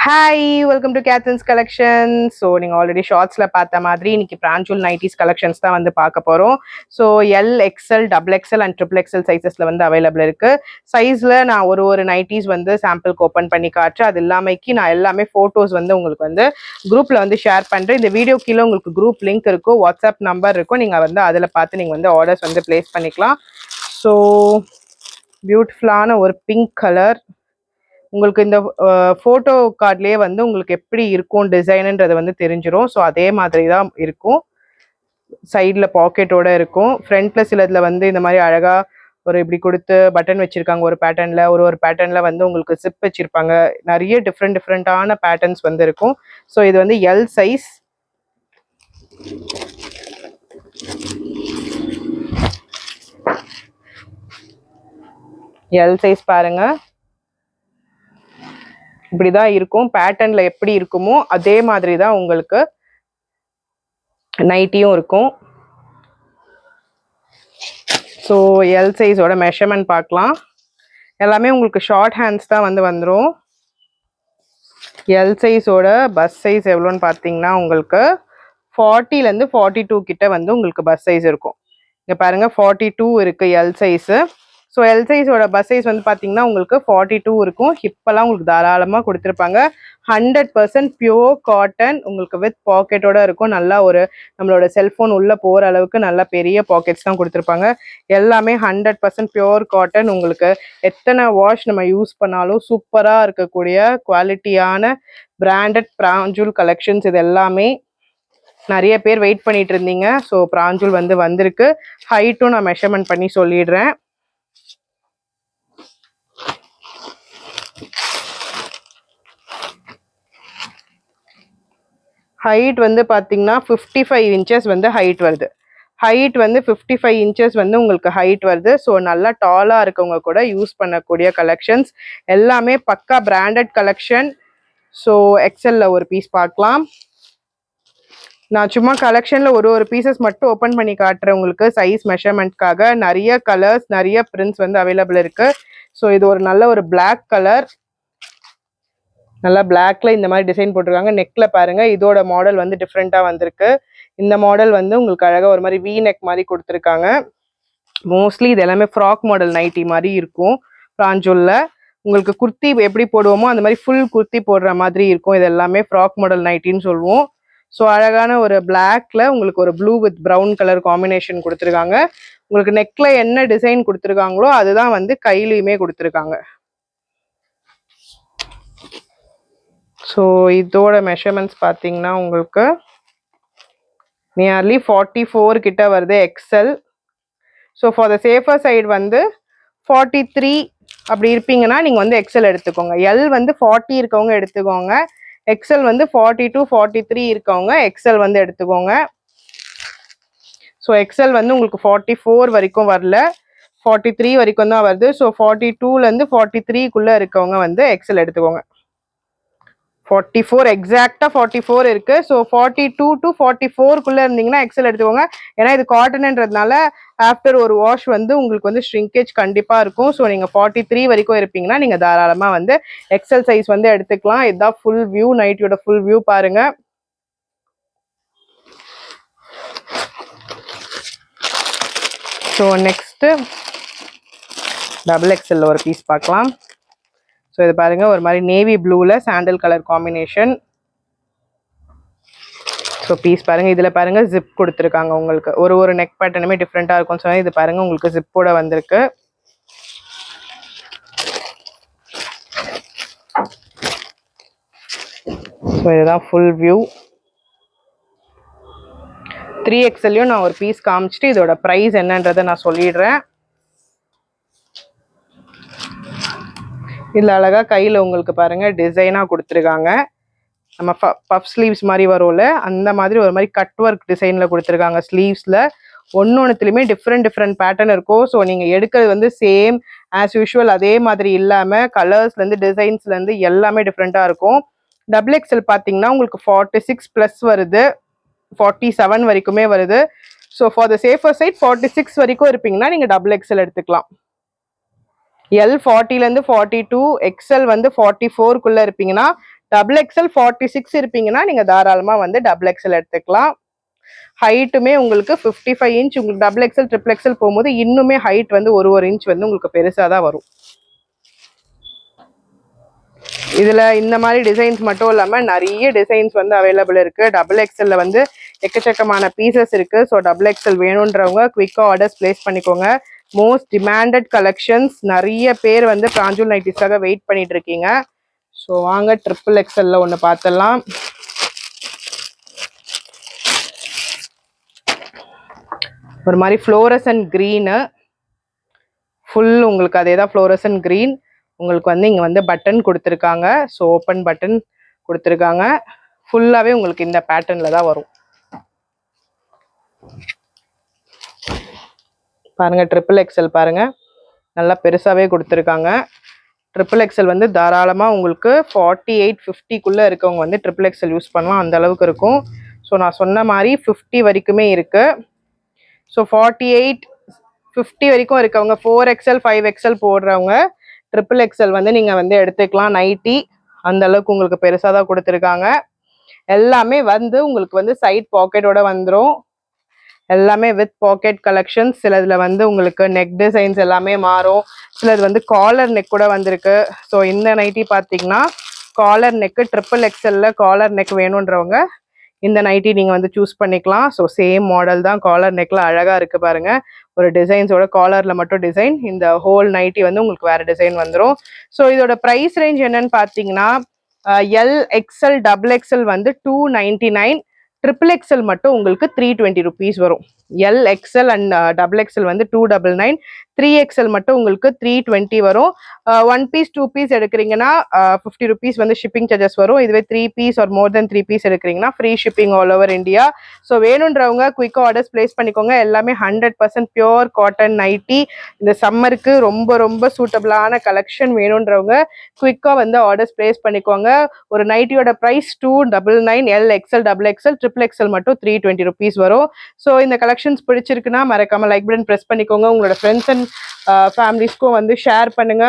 Hi, welcome to Catherine's Collection. So, நீங்கள் already ஷார்ட்ஸில் பார்த்த மாதிரி இன்னைக்கு பிராஞ்சூல் நைட்டிஸ் கலெக்ஷன்ஸ் தான் வந்து பார்க்க போகிறோம். So L XL double XL and triple XL சைஸஸில் வந்து அவைலபிள் இருக்குது. சைஸில் நான் ஒரு நைட்டிஸ் வந்து சாம்பிளுக்கு ஓப்பன் பண்ணி காட்டுறேன். அது இல்லாமைக்கு நான் எல்லாமே ஃபோட்டோஸ் வந்து உங்களுக்கு வந்து குரூப்பில் வந்து ஷேர் பண்ணுறேன். இந்த வீடியோ கீழே உங்களுக்கு குரூப் லிங்க் இருக்கும், வாட்ஸ்அப் நம்பர் இருக்கும். நீங்கள் வந்து அதில் பார்த்து நீங்கள் வந்து ஆர்டர்ஸ் வந்து ப்ளேஸ் பண்ணிக்கலாம். ஸோ பியூட்டிஃபுல்லான ஒரு பிங்க் கலர். உங்களுக்கு இந்த ஃபோட்டோ கார்ட்லேயே வந்து உங்களுக்கு எப்படி இருக்கும் டிசைனுன்றது வந்து தெரிஞ்சிடும். ஸோ அதே மாதிரி தான் இருக்கும். சைடில் பாக்கெட்டோட இருக்கும். ஃப்ரண்ட்டில் சிலதில் வந்து இந்த மாதிரி அழகாக ஒரு இப்படி கொடுத்து பட்டன் வச்சுருக்காங்க. ஒரு பேட்டர்னில் ஒரு பேட்டர்னில் வந்து உங்களுக்கு சிப் வச்சுருப்பாங்க. நிறைய டிஃப்ரெண்ட்டான பேட்டர்ன்ஸ் வந்து இருக்கும். ஸோ இது வந்து எல் சைஸ். எல் சைஸ் பாருங்கள், இப்படிதான் இருக்கும். பேட்டர்ன்ல எப்படி இருக்குமோ அதே மாதிரி தான் உங்களுக்கு நைட்டியும் இருக்கும். ஸோ எல் சைஸோட மெஷர்மெண்ட் பார்க்கலாம். எல்லாமே உங்களுக்கு ஷார்ட் ஹேண்ட்ஸ் தான் வந்து வந்துடும். எல் சைஸோட பஸ் சைஸ் எவ்வளோன்னு பார்த்தீங்கன்னா உங்களுக்கு 40லேருந்து 42 கிட்ட வந்து உங்களுக்கு பஸ் சைஸ் இருக்கும். இங்கே பாருங்கள் 42 இருக்குது எல் சைஸு. ஸோ எல் சைஸோட பஸ் சைஸ் வந்து பார்த்தீங்கன்னா உங்களுக்கு 42 இருக்கும். ஹிப்பெல்லாம் உங்களுக்கு தாராளமாக கொடுத்துருப்பாங்க. 100% பியூர் காட்டன், உங்களுக்கு வித் பாக்கெட்டோட இருக்கும். நல்லா ஒரு நம்மளோட செல்ஃபோன் உள்ளே போகிற அளவுக்கு நல்லா பெரிய பாக்கெட்ஸ் தான் கொடுத்துருப்பாங்க. எல்லாமே 100% பியூர் காட்டன். உங்களுக்கு எத்தனை வாஷ் நம்ம யூஸ் பண்ணாலும் சூப்பராக இருக்கக்கூடிய குவாலிட்டியான பிராண்டட் பிராஞ்சூல் கலெக்ஷன்ஸ். இது எல்லாமே நிறைய பேர் வெயிட் பண்ணிட்டு இருந்தீங்க. ஸோ பிராஞ்சூல் வந்து வந்திருக்கு. ஹைட்டும் நான் மெஷர்மெண்ட் பண்ணி சொல்லிடுறேன். ஹைட் வந்து பார்த்தீங்கன்னா 55 இன்ச்சஸ் வந்து ஹைட் வருது. ஹைட் வந்து 55 இன்ச்சஸ் வந்து உங்களுக்கு ஹைட் வருது. ஸோ நல்லா டாலாக இருக்கவங்க கூட யூஸ் பண்ணக்கூடிய கலெக்ஷன்ஸ் எல்லாமே பக்கா பிராண்டட் கலெக்ஷன். ஸோ எக்ஸல்ல ஒரு பீஸ் பார்க்கலாம். நான் சும்மா கலெக்ஷனில் ஒரு பீசஸ் மட்டும் ஓப்பன் பண்ணி காட்டுறேன் உங்களுக்கு சைஸ் மெஷர்மெண்ட்காக. நிறைய கலர்ஸ் நிறைய பிரிண்ட்ஸ் வந்து அவைலபிள் இருக்குது. ஸோ இது ஒரு நல்ல ஒரு பிளாக் கலர். நல்லா பிளாக்ல இந்த மாதிரி டிசைன் போட்டிருக்காங்க. நெக்ல பாருங்க, இதோட மாடல் வந்து டிஃப்ரெண்ட்டாக வந்திருக்கு. இந்த மாடல் வந்து உங்களுக்கு அழகாக ஒரு மாதிரி வி நெக் மாதிரி கொடுத்துருக்காங்க. மோஸ்ட்லி இது எல்லாமே ஃப்ராக் மாடல் நைட்டி மாதிரி இருக்கும். பிராஞ்சூல்ல உங்களுக்கு குர்த்தி எப்படி போடுவோமோ அந்த மாதிரி ஃபுல் குர்த்தி போடுற மாதிரி இருக்கும். இது எல்லாமே ஃப்ராக் மாடல் நைட்டின்னு சொல்லுவோம். ஸோ அழகான ஒரு பிளாக்ல உங்களுக்கு ஒரு blue with brown colour combination கொடுத்துருக்காங்க. உங்களுக்கு நெக்ல என்ன டிசைன் கொடுத்துருக்காங்களோ அதுதான் வந்து கையிலையுமே கொடுத்துருக்காங்க. ஸோ இதோட மெஷர்மெண்ட்ஸ் பார்த்தீங்கன்னா உங்களுக்கு நியர்லி 44 கிட்ட வருது XL. So for the safer side வந்து 43 அப்படி இருப்பீங்கன்னா நீங்கள் வந்து எக்ஸல் எடுத்துக்கோங்க. எல் வந்து 40 இருக்கவங்க எடுத்துக்கோங்க. எக்ஸல் வந்து 42 43 இருக்கவங்க எக்ஸல் வந்து எடுத்துக்கோங்க. ஸோ எக்ஸல் வந்து உங்களுக்கு 44 வரைக்கும் வரல, 43 வரைக்கும் தான் வருது. ஸோ 42லேருந்து 43க்குள்ளே இருக்கவங்க வந்து எக்ஸல் எடுத்துக்கோங்க. 44 எக்ஸாக்டா 44 இருக்கு. ஸோ 42 to 44க்குள்ள இருந்தீங்கன்னா எக்ஸல் எடுத்துக்கோங்க. ஏன்னா இது காட்டன்ன்றதுனால ஆஃப்டர் ஒரு வாஷ் வந்து உங்களுக்கு வந்து ஷ்ரிங்கேஜ் கண்டிப்பா இருக்கும். ஸோ நீங்க 43 வரைக்கும் இருப்பீங்கன்னா நீங்க தாராளமா வந்து எக்ஸல் சைஸ் வந்து எடுத்துக்கலாம். இதுதான் ஃபுல் வியூ, நைட்டியோட ஃபுல் வியூ பாருங்க. ஸோ நெக்ஸ்ட் டபுள் எக்ஸல்ல ஒரு பீஸ் பார்க்கலாம். ஸோ இது பாருங்க, ஒரு மாதிரி நேவி ப்ளூவில் sandal colour combination. So piece பாருங்க, இதில் பாருங்க ஜிப் கொடுத்துருக்காங்க. உங்களுக்கு ஒரு நெக் பேட்டர்னுமே டிஃப்ரெண்ட்டாக இருக்கும்னு சொன்னால் இது பாருங்க உங்களுக்கு ஜிப்போட வந்திருக்கு. ஸோ இதுதான் ஃபுல் வியூ. 3XLையும் நான் ஒரு பீஸ் காமிச்சிட்டு இதோட ப்ரைஸ் என்னன்றதை நான் சொல்லிடுறேன். இதில் அழகாக கையில் உங்களுக்கு பாருங்கள் டிசைனாக கொடுத்துருக்காங்க. நம்ம பஃப் ஸ்லீவ்ஸ் மாதிரி வரும்ல அந்த மாதிரி ஒரு மாதிரி கட் ஒர்க் டிசைனில் கொடுத்துருக்காங்க. ஸ்லீவ்ஸில் ஒன்றுத்துலேயுமே டிஃப்ரெண்ட் பேட்டர்ன் இருக்கும். ஸோ நீங்கள் எடுக்கிறது வந்து சேம் ஆஸ் யூஷுவல் அதே மாதிரி இல்லாமல் கலர்ஸ்லேருந்து டிசைன்ஸ்லேருந்து எல்லாமே டிஃப்ரெண்ட்டாக இருக்கும். டபுள் எக்ஸல் பார்த்தீங்கன்னா உங்களுக்கு 46 ப்ளஸ் வருது, 47 வரைக்குமே வருது. So for the safer side 46 வரைக்கும் இருப்பீங்கன்னா நீங்கள் டபுள் எக்ஸல் எடுத்துக்கலாம். எல் 40லேருந்து 42, எக்ஸல் வந்து 44க்குள்ளே இருப்பீங்கன்னா டபுள் எக்ஸல் 46 இருப்பீங்கன்னா நீங்க தாராளமா வந்து டபுள் எக்ஸல் எடுத்துக்கலாம். ஹைட்டுமே உங்களுக்கு 55 இன்ச். உங்களுக்கு டபுள் எக்ஸல் ட்ரிபிள் எக்ஸல் போகும்போது இன்னுமே ஹைட் வந்து ஒரு இன்ச் வந்து உங்களுக்கு பெருசா தான் வரும். இதுல இந்த மாதிரி டிசைன்ஸ் மட்டும் இல்லாம நிறைய டிசைன்ஸ் வந்து அவைலபிள் இருக்கு. டபுள் எக்ஸல்ல வந்து எக்கச்சக்கமான பீசஸ் இருக்கு. ஸோ டபுள் எக்ஸல் வேணுன்றவங்க குவிக்கா ஆர்டர்ஸ் பிளேஸ் பண்ணிக்கோங்க. Most demanded collections. நிறைய பேர் வந்து பிராஞ்சூல் நைட்டிஸ்க்காக வெயிட் பண்ணிட்டு இருக்கீங்க. ஸோ வாங்க ட்ரிபிள் எக்ஸல்ல ஒன்று பார்த்துடலாம். ஒரு மாதிரி ஃப்ளோரசன்ட் க்ரீனு, ஃபுல் உங்களுக்கு அதே தான் ஃப்ளோரசன்ட் க்ரீன். உங்களுக்கு வந்து இங்கே வந்து பட்டன் கொடுத்துருக்காங்க. ஸோ ஓப்பன் பட்டன் கொடுத்துருக்காங்க. ஃபுல்லாகவே உங்களுக்கு இந்த பேட்டர்னில் தான் வரும். பாருங்கள் ட்ரிபிள் எக்ஸல் பாருங்கள், நல்லா பெருசாகவே கொடுத்துருக்காங்க. ட்ரிபிள் எக்ஸல் வந்து தாராளமாக உங்களுக்கு 48 50க்குள்ளே இருக்கவங்க வந்து ட்ரிபிள் எக்ஸல் யூஸ் பண்ணலாம். அந்த அளவுக்கு இருக்கும். ஸோ நான் சொன்ன மாதிரி 50 வரைக்குமே இருக்குது. ஸோ 48 50 வரைக்கும் இருக்கவங்க 4XL 5XL போடுறவங்க ட்ரிபிள் எக்ஸல் வந்து நீங்கள் வந்து எடுத்துக்கலாம். நைட்டி அந்த அளவுக்கு உங்களுக்கு பெருசாக தான் கொடுத்துருக்காங்க. எல்லாமே வந்து உங்களுக்கு வந்து சைட் பாக்கெட்டோட வந்துடும். எல்லாமே வித் பாக்கெட் கலெக்ஷன்ஸ். சிலதுல வந்து உங்களுக்கு நெக் டிசைன்ஸ் எல்லாமே மாறும். சிலது வந்து காலர் நெக் கூட வந்திருக்கு. ஸோ இந்த நைட்டி பார்த்தீங்கன்னா காலர் நெக்கு, ட்ரிபிள் எக்ஸல்ல காலர் நெக் வேணுன்றவங்க இந்த நைட்டி நீங்கள் வந்து சூஸ் பண்ணிக்கலாம். ஸோ சேம் மாடல் தான். காலர் நெக்கில் அழகாக இருக்குது பாருங்கள். ஒரு டிசைன்ஸோட காலரில் மட்டும் டிசைன். இந்த ஹோல் நைட்டி வந்து உங்களுக்கு வேறு டிசைன் வந்துடும். ஸோ இதோட ப்ரைஸ் ரேஞ்ச் என்னன்னு பார்த்தீங்கன்னா எல் எக்ஸ்எல் டபுள் எக்ஸ்எல் வந்து 299, ட்ரிபிள் எக்ஸ்எல் மட்டும் உங்களுக்கு 320 rupees வரும். L XL and double XL வந்து 299, 3XL மட்டும் உங்களுக்கு 320 வரும். 1 piece 2 piece எடுக்கிறீங்கன்னா 50 rupees வந்து ஷிப்பிங் சார்ஜஸ் வரும். இதுவே 3 piece or more then 3 piece எடுக்கிறீங்கன்னா free shipping all over India. So வேணுன்றவங்க குயிக்காக ஆர்டர்ஸ் பிளேஸ் பண்ணிக்கோங்க. எல்லாமே 100% பியோர் காட்டன் நைட்டி. இந்த சம்மருக்கு ரொம்ப ரொம்ப சூட்டபிளான கலெக்ஷன். வேணுன்றவங்க குயிக்காக வந்து ஆர்டர்ஸ் பிளேஸ் பண்ணிக்கோங்க. ஒரு நைட்டியோட price 299, L XL double XL triple XL மட்டும் 320 rupees வரும். ஸோ இந்த கலெக்ஷன்ஸ் பிடிச்சிருக்குன்னா மறக்காம லைக் பட்டன் ப்ரெஸ் பண்ணிக்கோங்க. உங்களோட ஃப்ரெண்ட்ஸ் அண்ட் ஃபேமிலிஸ்க்கும் வந்து ஷேர் பண்ணுங்க.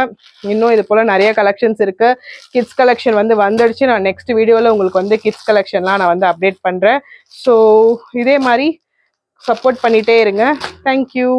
இன்னும் இது போல நிறைய கலெக்ஷன்ஸ் இருக்கு. கிட்ஸ் கலெக்ஷன் வந்து வந்துடுச்சு. நான் நெக்ஸ்ட் வீடியோவில் உங்களுக்கு வந்து கிட்ஸ் கலெக்ஷன்லாம் நான் வந்து அப்டேட் பண்ணுறேன். ஸோ இதே மாதிரி சப்போர்ட் பண்ணிகிட்டே இருங்க. தேங்க்யூ.